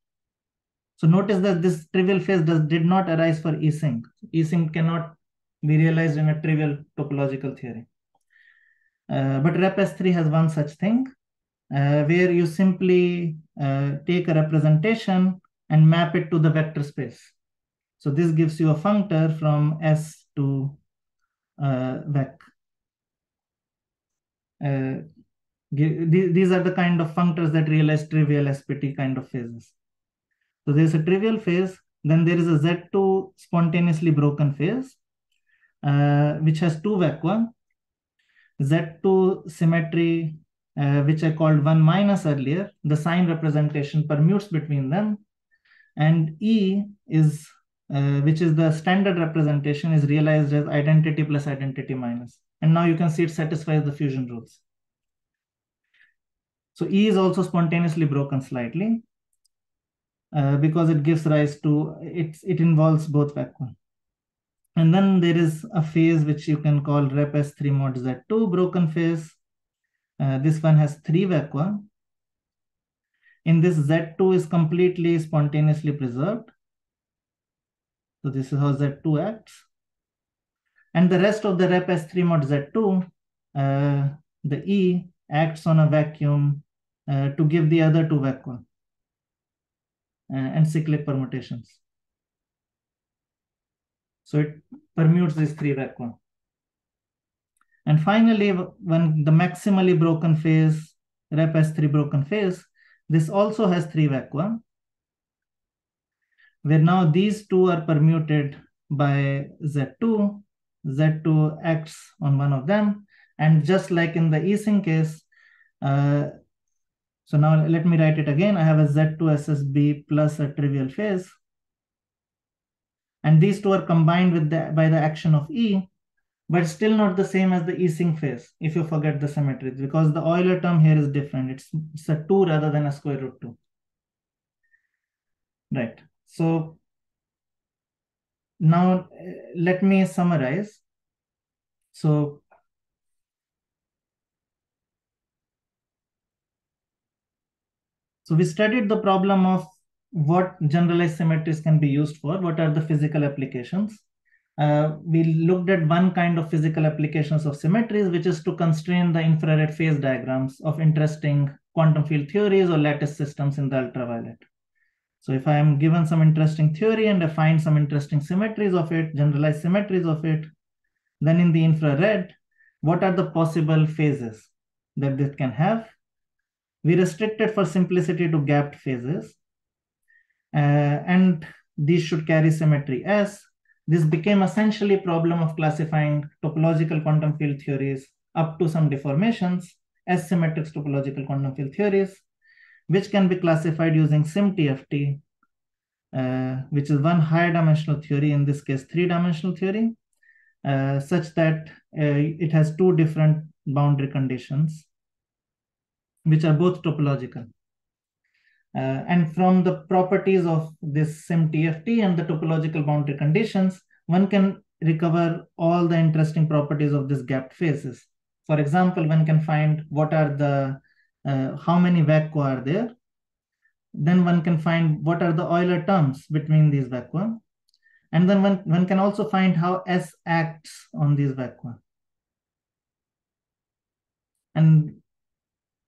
So notice that this trivial phase did not arise for E-sync. E-sync cannot be realized in a trivial topological theory. But rep S3 has one such thing, where you simply take a representation and map it to the vector space. So this gives you a functor from S to vec. These are the kind of functors that realize trivial SPT kind of phases. So there's a trivial phase, then there is a Z2 spontaneously broken phase, which has 2 vacua. Z2 symmetry, which I called 1 minus earlier, the sign representation permutes between them. And E is, which is the standard representation, is realized as identity plus identity minus. And now you can see it satisfies the fusion rules. So E is also spontaneously broken slightly, because it gives rise to, it involves both vacua. And then there is a phase which you can call rep S3 mod Z2 broken phase. This one has 3 vacua. In this, Z2 is completely spontaneously preserved. So this is how Z2 acts. And the rest of the rep S3 mod Z2, the E acts on a vacuum to give the other 2 vacua and cyclic permutations. So it permutes these 3 vacua. And finally, when the maximally broken phase, rep S3 broken phase, this also has 3 vacua, where now these 2 are permuted by Z2. Z2 acts on one of them. And just like in the E-sync case, so now let me write it again. I have a Z2 SSB plus a trivial phase. And these 2 are combined with by the action of E, but still not the same as the E-sync phase, if you forget the symmetries, because the Euler term here is different. It's a 2 rather than a square root 2. Right. So now let me summarize. So we studied the problem of what generalized symmetries can be used for, what are the physical applications. We looked at one kind of physical applications of symmetries, which is to constrain the infrared phase diagrams of interesting quantum field theories or lattice systems in the ultraviolet. So if I am given some interesting theory and I find some interesting symmetries of it, generalized symmetries of it, then in the infrared, what are the possible phases that it can have? We restricted for simplicity to gapped phases. And these should carry symmetry S. This became essentially a problem of classifying topological quantum field theories up to some deformations as symmetric topological quantum field theories, which can be classified using SymTFT, which is one higher dimensional theory, in this case 3-dimensional theory, such that it has 2 different boundary conditions, which are both topological. And from the properties of this SymTFT and the topological boundary conditions, one can recover all the interesting properties of these gapped phases. For example, one can find what are the, how many vacua are there. Then one can find what are the Euler terms between these vacua. And then one can also find how S acts on these vacua. And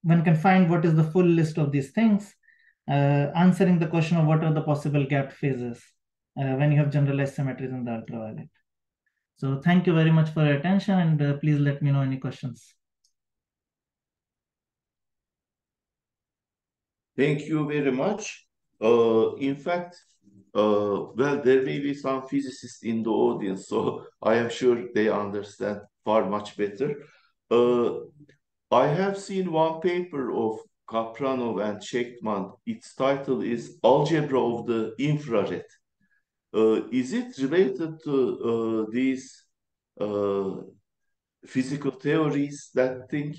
one can find what is the full list of these things, answering the question of what are the possible gapped phases when you have generalized symmetries in the ultraviolet. So thank you very much for your attention, and please let me know any questions. Thank you very much. In fact, well, there may be some physicists in the audience, so I am sure they understand far much better. Uh, I have seen one paper of Kapranov and Shechtman. Its title is Algebra of the Infrared. Is it related to these uh, physical theories, that thing?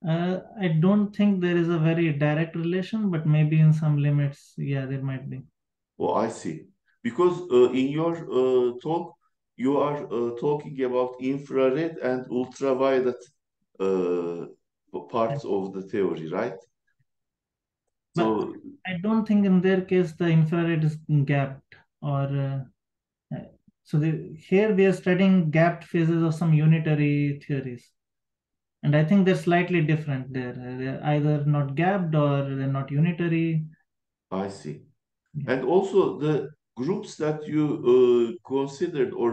I don't think there is a very direct relation, but maybe in some limits, yeah, there might be. Oh, I see. Because in your talk, you are talking about infrared and ultraviolet uh, parts of the theory, right? But So I don't think in their case the infrared is gapped or so here we are studying gapped phases of some unitary theories. And I think they're slightly different there. They're either not gapped or they're not unitary. I see. Yeah. And also the groups that you considered or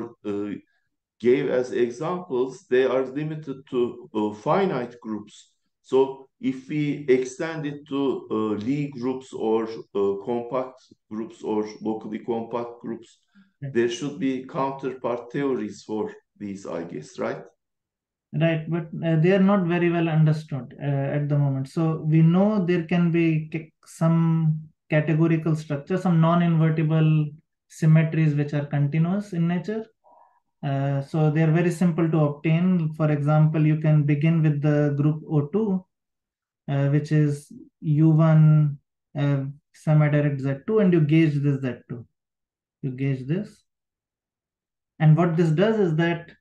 gave as examples, they are limited to finite groups. So if we extend it to Lie groups or compact groups or locally compact groups, Right. there should be counterpart theories for these, I guess, right? Right, but they are not very well understood at the moment. So we know there can be some categorical structure, some non-invertible symmetries which are continuous in nature. So they are very simple to obtain. For example, you can begin with the group O2, which is U1 semi-direct Z2, and you gauge this Z2. You gauge this. And what this does is that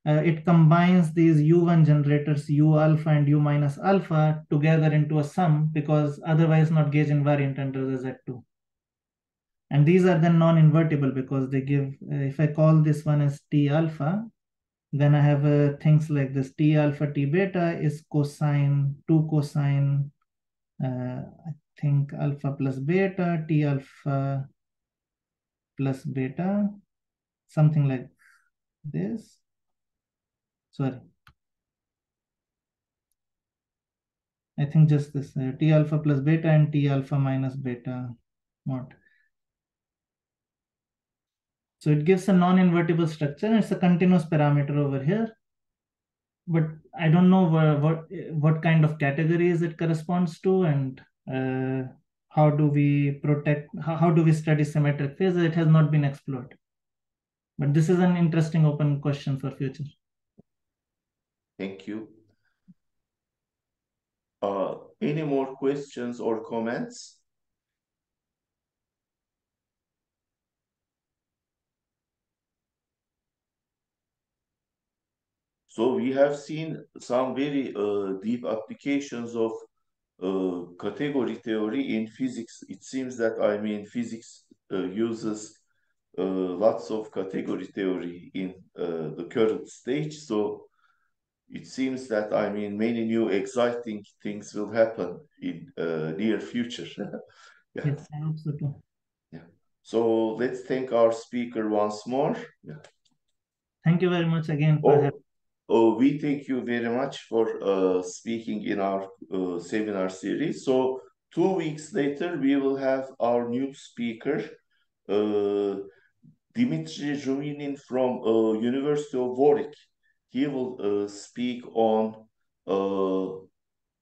it combines these U1 generators, U alpha and U minus alpha, together into a sum because otherwise not gauge invariant under the Z2. And these are then non-invertible because they give, if I call this one as T alpha, then I have things like this. T alpha T beta is cosine, 2 cosine, I think alpha plus beta, T alpha plus beta, something like this. Sorry. I think just this T alpha plus beta and T alpha minus beta mod. So it gives a non-invertible structure. It's a continuous parameter over here, but I don't know what kind of categories it corresponds to, and how do we protect, how do we study symmetric phases? It has not been explored. But this is an interesting open question for future. Thank you. Any more questions or comments? So we have seen some very deep applications of category theory in physics. It seems that, I mean, physics uses lots of category theory in the current stage. So it seems that, I mean, many new exciting things will happen in near future. Yeah, Yes, I hope so too. yeah. So let's thank our speaker once more. Yeah. Thank you very much again for having. Oh, oh, we thank you very much for speaking in our seminar series. So 2 weeks later, we will have our new speaker, uh, Dimitri Zhuminin from University of Warwick. He will speak on uh,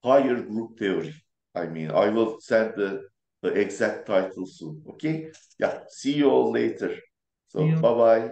higher group theory. I mean, I will send the exact title soon. Okay? Yeah. See you all later. See So you. bye-bye.